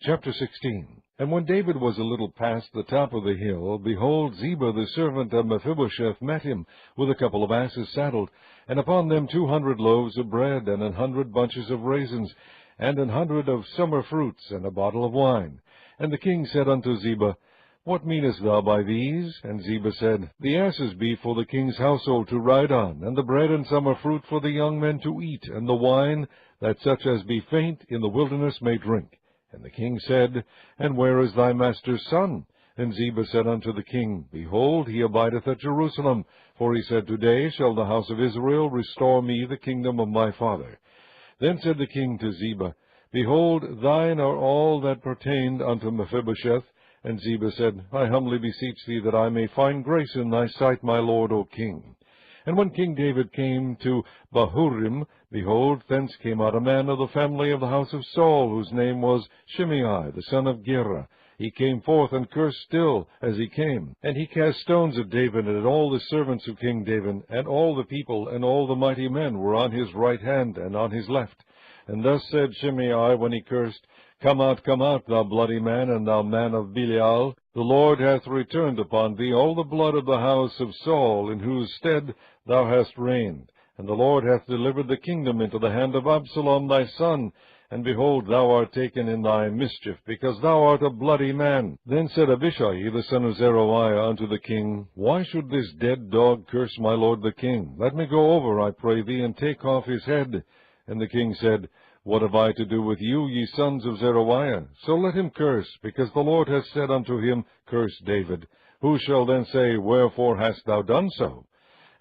Chapter 16. And when David was a little past the top of the hill, behold, Ziba the servant of Mephibosheth met him, with a couple of asses saddled, and upon them 200 loaves of bread, and 100 bunches of raisins, and 100 of summer fruits, and a bottle of wine. And the king said unto Ziba, What meanest thou by these? And Ziba said, The asses be for the king's household to ride on, and the bread and summer fruit for the young men to eat, and the wine, that such as be faint in the wilderness may drink. And the king said, And where is thy master's son? And Ziba said unto the king, Behold, he abideth at Jerusalem. For he said, Today shall the house of Israel restore me the kingdom of my father. Then said the king to Ziba, Behold, thine are all that pertained unto Mephibosheth. And Ziba said, I humbly beseech thee that I may find grace in thy sight, my lord, O king. And when King David came to Bahurim, behold, thence came out a man of the family of the house of Saul, whose name was Shimei, the son of Gera. He came forth and cursed still as he came. And he cast stones at David and at all the servants of King David, and all the people and all the mighty men were on his right hand and on his left. And thus said Shimei when he cursed, Come out, thou bloody man, and thou man of Belial. The Lord hath returned upon thee all the blood of the house of Saul, in whose stead thou hast reigned. And the Lord hath delivered the kingdom into the hand of Absalom thy son. And behold, thou art taken in thy mischief, because thou art a bloody man. Then said Abishai the son of Zeruiah unto the king, Why should this dead dog curse my lord the king? Let me go over, I pray thee, and take off his head. And the king said, What have I to do with you, ye sons of Zeruiah? So let him curse, because the Lord hath said unto him, Curse David. Who shall then say, Wherefore hast thou done so?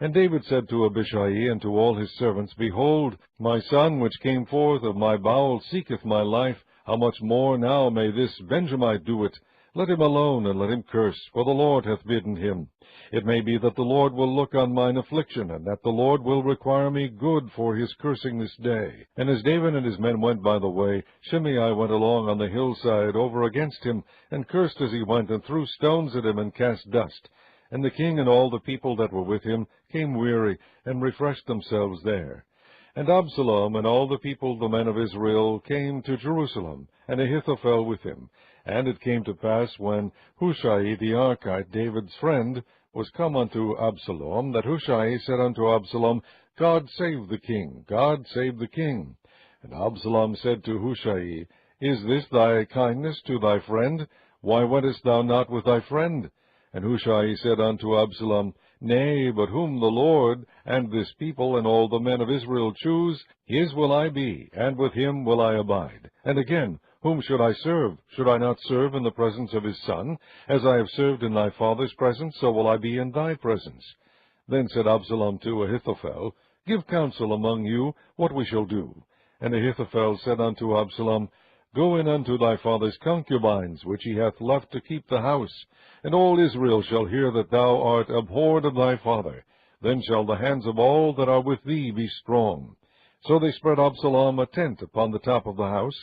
And David said to Abishai and to all his servants, Behold, my son which came forth of my bowels seeketh my life. How much more now may this Benjamite do it? Let him alone, and let him curse, for the Lord hath bidden him. It may be that the Lord will look on mine affliction, and that the Lord will require me good for his cursing this day. And as David and his men went by the way, Shimei went along on the hillside over against him, and cursed as he went, and threw stones at him, and cast dust. And the king and all the people that were with him came weary, and refreshed themselves there. And Absalom and all the people, the men of Israel, came to Jerusalem, and Ahithophel with him. And it came to pass, when Hushai the Archite, David's friend, was come unto Absalom, that Hushai said unto Absalom, God save the king, God save the king. And Absalom said to Hushai, Is this thy kindness to thy friend? Why wentest thou not with thy friend? And Hushai said unto Absalom, Nay, but whom the Lord, and this people, and all the men of Israel choose, his will I be, and with him will I abide. And again, whom should I serve? Should I not serve in the presence of his son? As I have served in thy father's presence, so will I be in thy presence. Then said Absalom to Ahithophel, Give counsel among you what we shall do. And Ahithophel said unto Absalom, Go in unto thy father's concubines, which he hath left to keep the house, and all Israel shall hear that thou art abhorred of thy father. Then shall the hands of all that are with thee be strong. So they spread Absalom a tent upon the top of the house.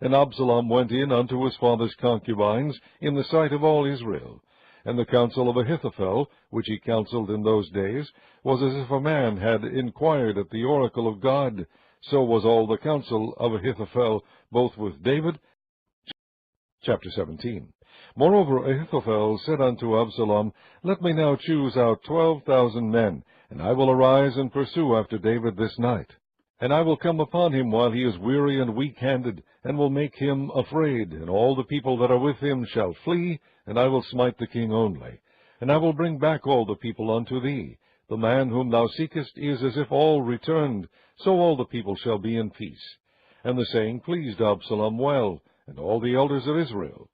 And Absalom went in unto his father's concubines in the sight of all Israel. And the counsel of Ahithophel, which he counselled in those days, was as if a man had inquired at the oracle of God. So was all the counsel of Ahithophel, both with David. Chapter 17. Moreover, Ahithophel said unto Absalom, Let me now choose out 12,000 men, and I will arise and pursue after David this night. And I will come upon him while he is weary and weak-handed, and will make him afraid, and all the people that are with him shall flee, and I will smite the king only. And I will bring back all the people unto thee. The man whom thou seekest is as if all returned, so all the people shall be in peace. And the saying pleased Absalom well, and all the elders of Israel.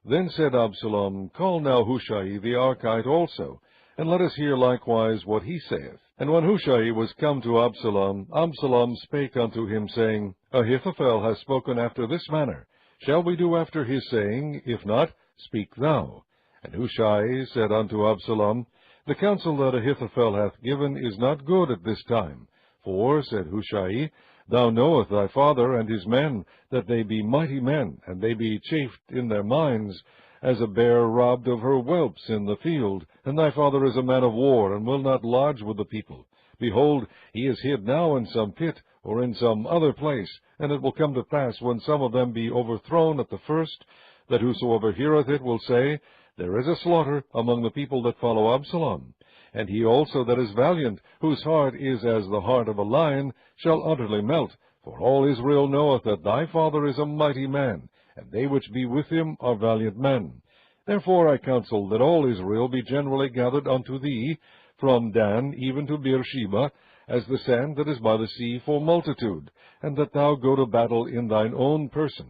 Then said Absalom, Call now Hushai the Archite also, and let us hear likewise what he saith. And when Hushai was come to Absalom, Absalom spake unto him, saying, Ahithophel hath spoken after this manner. Shall we do after his saying? If not, speak thou. And Hushai said unto Absalom, The counsel that Ahithophel hath given is not good at this time. For, said Hushai, Thou knowest thy father and his men, that they be mighty men, and they be chafed in their minds, as a bear robbed of her whelps in the field. And thy father is a man of war, and will not lodge with the people. Behold, he is hid now in some pit, or in some other place. And it will come to pass, when some of them be overthrown at the first, that whosoever heareth it will say, There is a slaughter among the people that follow Absalom. And he also that is valiant, whose heart is as the heart of a lion, shall utterly melt. For all Israel knoweth that thy father is a mighty man, and they which be with him are valiant men. Therefore I counsel that all Israel be generally gathered unto thee, from Dan even to Beersheba, as the sand that is by the sea for multitude, and that thou go to battle in thine own person.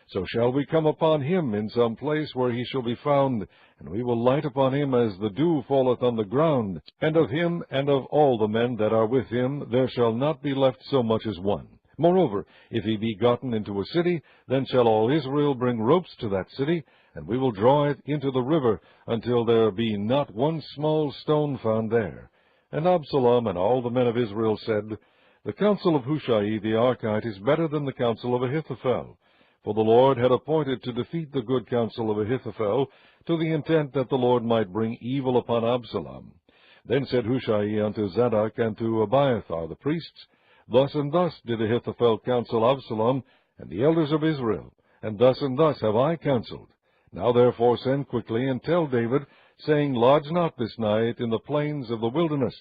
So shall we come upon him in some place where he shall be found, and we will light upon him as the dew falleth on the ground. And of him and of all the men that are with him there shall not be left so much as one. Moreover, if he be gotten into a city, then shall all Israel bring ropes to that city, and we will draw it into the river, until there be not one small stone found there. And Absalom and all the men of Israel said, The counsel of Hushai the Archite is better than the counsel of Ahithophel. For the Lord had appointed to defeat the good counsel of Ahithophel, to the intent that the Lord might bring evil upon Absalom. Then said Hushai unto Zadok and to Abiathar the priests, Thus and thus did Ahithophel counsel Absalom, and the elders of Israel, and thus have I counseled. Now therefore send quickly, and tell David, saying, Lodge not this night in the plains of the wilderness.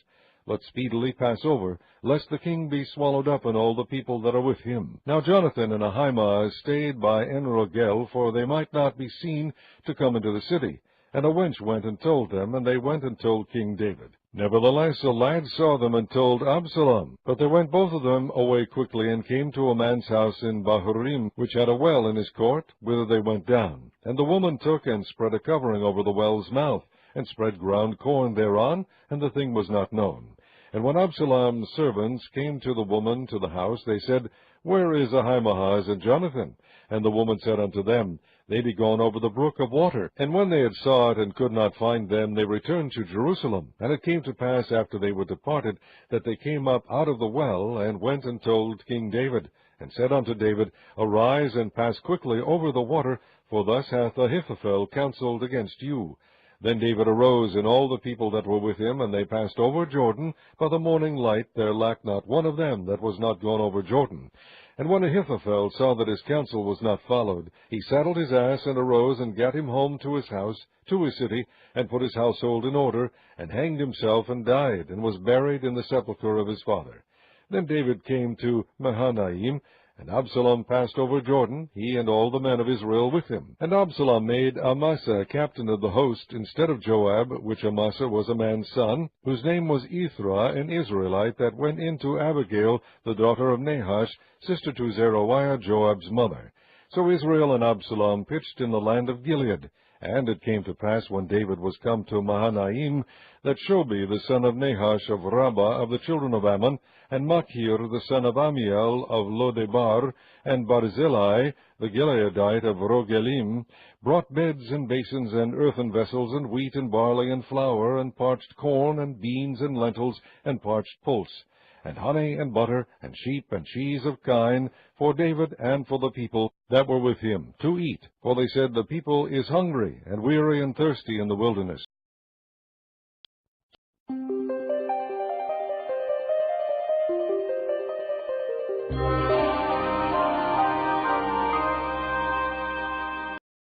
Let speedily pass over, lest the king be swallowed up, and all the people that are with him. Now Jonathan and Ahimaaz stayed by En-Rogel, for they might not be seen to come into the city. And a wench went and told them, and they went and told King David. Nevertheless a lad saw them, and told Absalom. But they went both of them away quickly, and came to a man's house in Bahurim, which had a well in his court, whither they went down. And the woman took and spread a covering over the well's mouth, and spread ground corn thereon, and the thing was not known. And when Absalom's servants came to the woman to the house, they said, Where is Ahimaaz and Jonathan? And the woman said unto them, They be gone over the brook of water. And when they had sought and could not find them, they returned to Jerusalem. And it came to pass, after they were departed, that they came up out of the well, and went and told King David, and said unto David, Arise and pass quickly over the water, for thus hath Ahithophel counseled against you. Then David arose, and all the people that were with him, and they passed over Jordan. By the morning light there lacked not one of them that was not gone over Jordan. And when Ahithophel saw that his counsel was not followed, he saddled his ass, and arose, and gat him home to his house, to his city, and put his household in order, and hanged himself, and died, and was buried in the sepulchre of his father. Then David came to Mahanaim, and Absalom passed over Jordan, he and all the men of Israel with him. And Absalom made Amasa captain of the host, instead of Joab, which Amasa was a man's son, whose name was Ithra, an Israelite, that went in to Abigail, the daughter of Nahash, sister to Zeruiah, Joab's mother. So Israel and Absalom pitched in the land of Gilead. And it came to pass, when David was come to Mahanaim, that Shobi the son of Nahash of Rabbah of the children of Ammon, and Machir the son of Amiel of Lodebar, and Barzillai the Gileadite of Rogelim, brought beds and basins and earthen vessels, and wheat and barley and flour, and parched corn, and beans and lentils, and parched pulse, and honey and butter, and sheep and cheese of kine, for David and for the people that were with him, to eat. For they said, The people is hungry, and weary and thirsty in the wilderness.